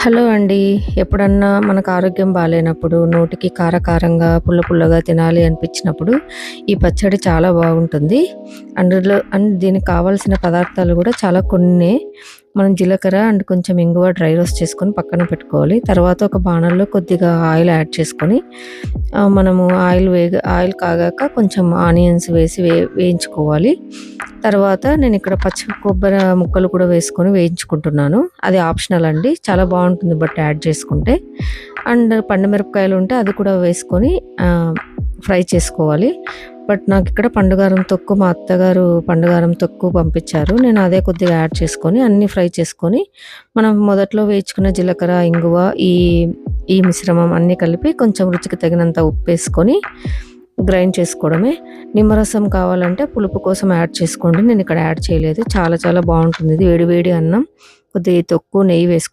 Hello అండి. ఎప్పుడన్నా మనకు ఆరోగ్యం బాలేనప్పుడు, నోటికి కారకారంగా, పుల్ల పుల్లగా తినాలి అనిపించినప్పుడు, ఈ పచ్చడి చాలా బాగుంటుంది. దీనికి కావాల్సిన పదార్థాలు గూడా చాలా కొన్నే. మనం జీలకర్ర అండ్ కొంచెం ఇంగువ డ్రై రోస్ట్ చేసుకొని పక్కన పెట్టుకోవాలి. తర్వాత ఒక బాణంలో కొద్దిగా ఆయిల్ యాడ్ చేసుకొని, మనము ఆయిల్ కాగాక కొంచెం ఆనియన్స్ వేసి వేయించుకోవాలి. తర్వాత నేనిక్కడ పచ్చి కొబ్బరి ముక్కలు కూడా వేసుకొని వేయించుకుంటున్నాను. అది ఆప్షనల్ అండి. చాలా బావుంటుంది యాడ్ చేసుకుంటే. అండ్ పండుమిరపకాయలు ఉంటే అది కూడా వేసుకొని ఫ్రై చేసుకోవాలి. నాకిక్కడ పండుగారం తొక్కు మా అత్తగారు పండుగారం తొక్కు పంపించారు. నేను అదే కొద్దిగా యాడ్ చేసుకొని అన్నీ ఫ్రై చేసుకొని, మనం మొదట్లో వేయించుకున్న జీలకర్ర, ఇంగువ ఈ ఈ మిశ్రమం అన్నీ కలిపి కొంచెం రుచికి తగినంత ఉప్పేసుకొని గ్రైండ్ చేసుకోవడమే. నిమ్మరసం కావాలంటే పులుపు కోసం యాడ్ చేసుకోండి. నేనిక్కడ యాడ్ చేయలేదు. చాలా చాలా బావుంటుంది. ఇది వేడి వేడి అన్నం, కొద్దిగా తొక్కు, నెయ్యి